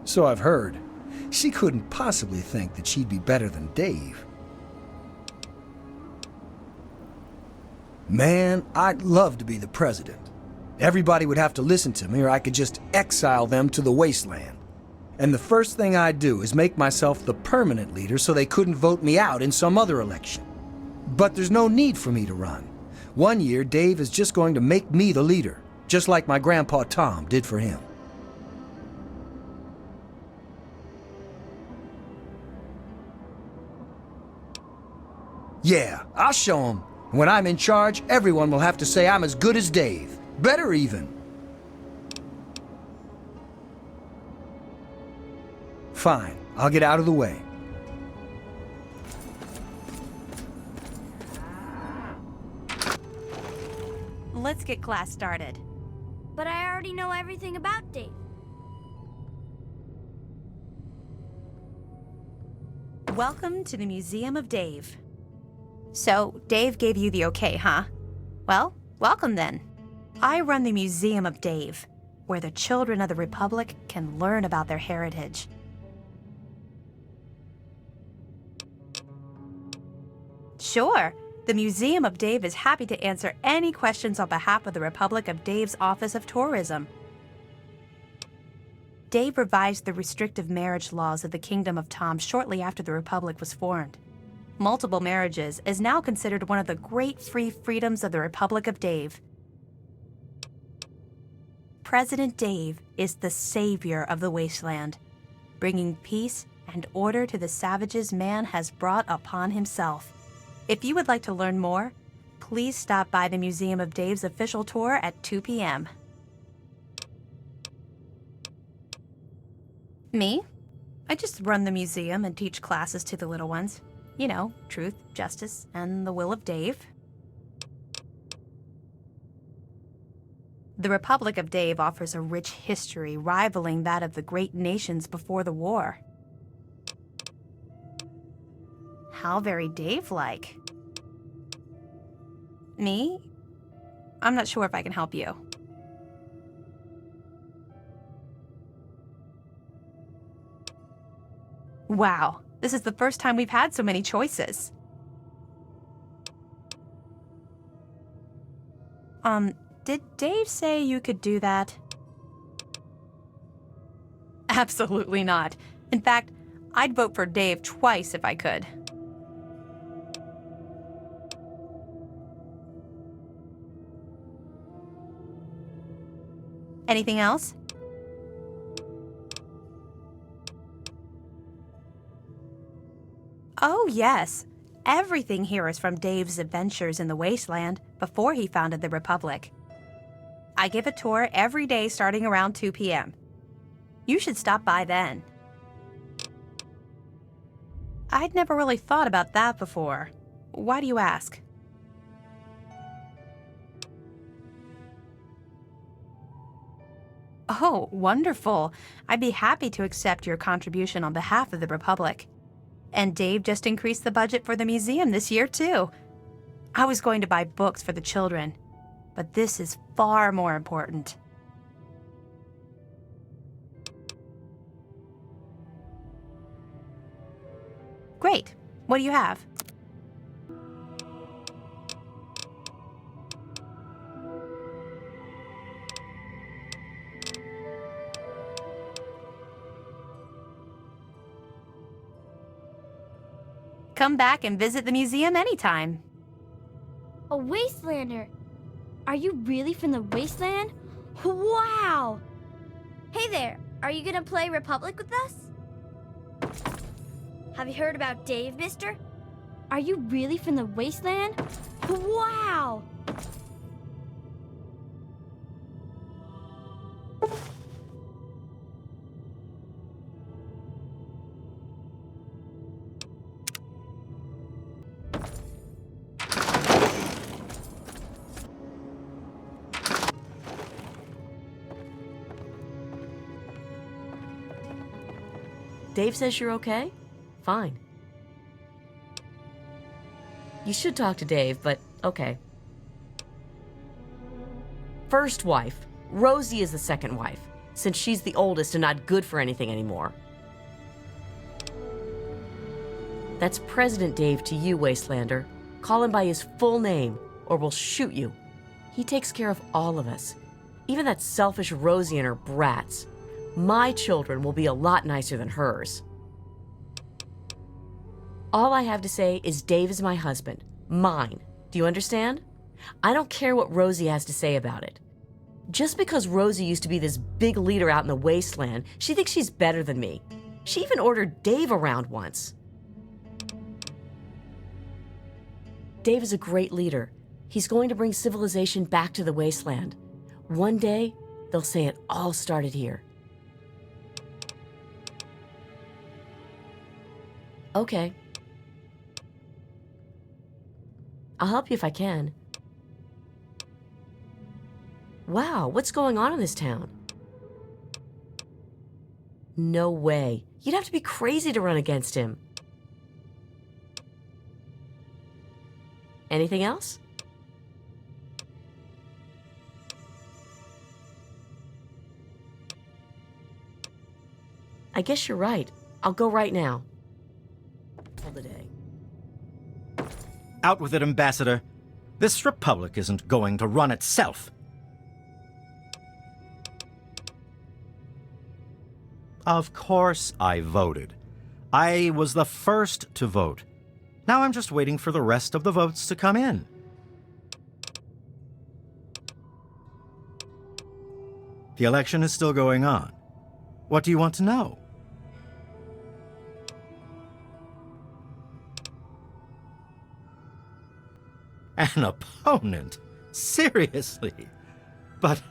So I've heard. She couldn't possibly think that she'd be better than Dave. Man, I'd love to be the president. Everybody would have to listen to me, or I could just exile them to the wasteland. And the first thing I'd do is make myself the permanent leader so they couldn't vote me out in some other election. But there's no need for me to run. One year, Dave is just going to make me the leader, just like my grandpa Tom did for him. Yeah, I'll show him. When I'm in charge, everyone will have to say I'm as good as Dave. Better even. Fine, I'll get out of the way. Let's get class started. But I already know everything about Dave. Welcome to the Museum of Dave. So, Dave gave you the okay, huh? Well, welcome then. I run the Museum of Dave, where the children of the Republic can learn about their heritage. Sure, the Museum of Dave is happy to answer any questions on behalf of the Republic of Dave's Office of Tourism. Dave revised the restrictive marriage laws of the Kingdom of Tom shortly after the Republic was formed. Multiple marriages is now considered one of the great free freedoms of the Republic of Dave. President Dave is the savior of the wasteland, bringing peace and order to the savages man has brought upon himself. If you would like to learn more, please stop by the Museum of Dave's official tour at 2 p.m. Me? I just run the museum and teach classes to the little ones. You know, truth, justice, and the will of Dave. The Republic of Dave offers a rich history rivaling that of the great nations before the war. How very Dave-like. Me? I'm not sure if I can help you. Wow, this is the first time we've had so many choices. Did Dave say you could do that? Absolutely not. In fact, I'd vote for Dave twice if I could. Anything else? Oh, yes. Everything here is from Dave's adventures in the wasteland before he founded the Republic. I give a tour every day starting around 2 p.m. You should stop by then. I'd never really thought about that before. Why do you ask? Oh, wonderful. I'd be happy to accept your contribution on behalf of the Republic. And Dave just increased the budget for the museum this year, too. I was going to buy books for the children, but this is far more important. Great. What do you have? Come back and visit the museum anytime. A wastelander! Are you really from the wasteland? Wow! Hey there, are you gonna play Republic with us? Have you heard about Dave, mister? Are you really from the wasteland? Wow! Dave says you're okay? Fine. You should talk to Dave, but okay. First wife. Rosie is the second wife. since she's the oldest and not good for anything anymore. That's President Dave to you, Wastelander. Call him by his full name, or we'll shoot you. He takes care of all of us, even that selfish Rosie and her brats. My children will be a lot nicer than hers. All I have to say is Dave is my husband. Mine. Do you understand? I don't care what Rosie has to say about it. Just because Rosie used to be this big leader out in the wasteland, she thinks she's better than me. She even ordered Dave around once. Dave is a great leader. He's going to bring civilization back to the wasteland. One day, they'll say it all started here. Okay. I'll help you if I can. Wow, what's going on in this town? No way. You'd have to be crazy to run against him. Anything else? I guess you're right. I'll go right now. Hold the day. Out with it, Ambassador. This republic isn't going to run itself. Of course I voted. I was the first to vote. Now I'm just waiting for the rest of the votes to come in. The election is still going on. What do you want to know? An opponent? Seriously? But,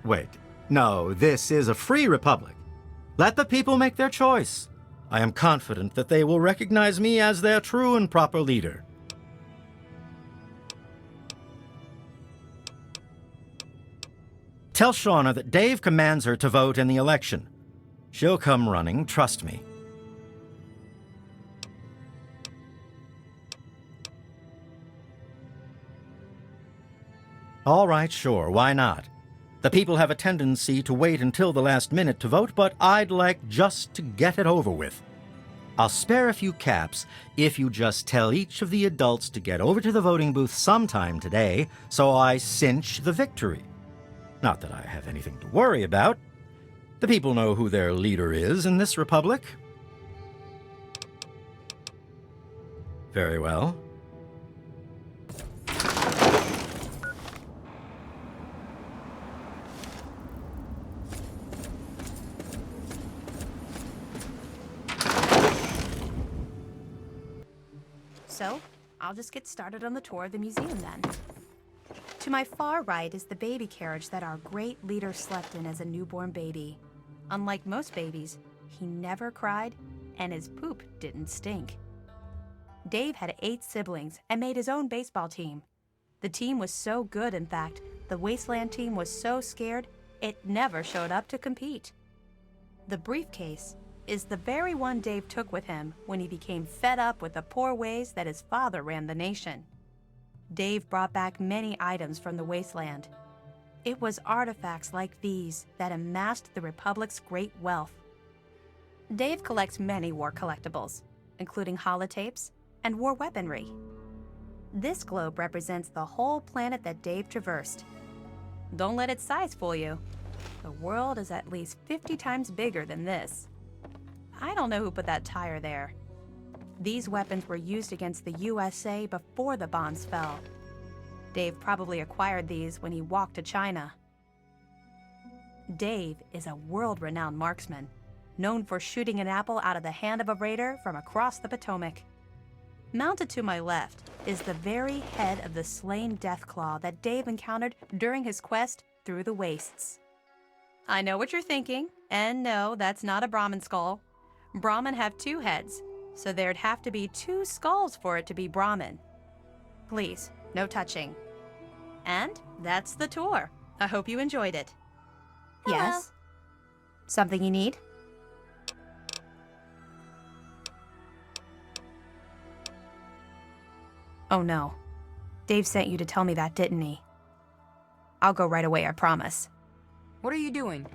wait. No, this is a free republic. Let the people make their choice. I am confident that they will recognize me as their true and proper leader. Tell Shauna that Dave commands her to vote in the election. She'll come running, trust me. All right, sure, why not? The people have a tendency to wait until the last minute to vote, but I'd like just to get it over with. I'll spare a few caps if you just tell each of the adults to get over to the voting booth sometime today, so I cinch the victory. Not that I have anything to worry about. The people know who their leader is in this republic. Very well. So, I'll just get started on the tour of the museum then. To my far right is the baby carriage that our great leader slept in as a newborn baby. Unlike most babies, he never cried, and his poop didn't stink. Dave had 8 siblings and made his own baseball team. The team was so good, in fact, the Wasteland team was so scared, it never showed up to compete. The briefcase is the very one Dave took with him when he became fed up with the poor ways that his father ran the nation. Dave brought back many items from the wasteland. It was artifacts like these that amassed the Republic's great wealth. Dave collects many war collectibles, including holotapes and war weaponry. This globe represents the whole planet that Dave traversed. Don't let its size fool you. The world is at least 50 times bigger than this. I don't know who put that tire there. These weapons were used against the USA before the bombs fell. Dave probably acquired these when he walked to China. Dave is a world-renowned marksman, known for shooting an apple out of the hand of a raider from across the Potomac. Mounted to my left is the very head of the slain Deathclaw that Dave encountered during his quest through the wastes. I know what you're thinking, and no, that's not a Brahmin skull. Brahmin have 2 heads, so there'd have to be 2 skulls for it to be Brahmin. Please, no touching. And that's the tour. I hope you enjoyed it. Hello. Yes? Something you need? Oh no. Dave sent you to tell me that, didn't he? I'll go right away, I promise. What are you doing?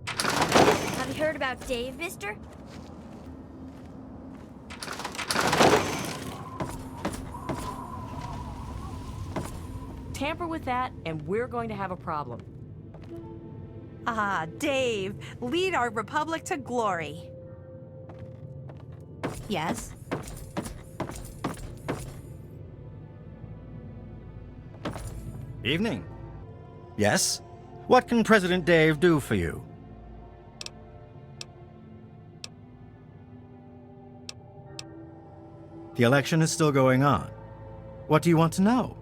Have you heard about Dave, mister? Tamper with that, and we're going to have a problem. Ah, Dave, lead our republic to glory. Yes? Evening. Yes? What can President Dave do for you? The election is still going on. What do you want to know?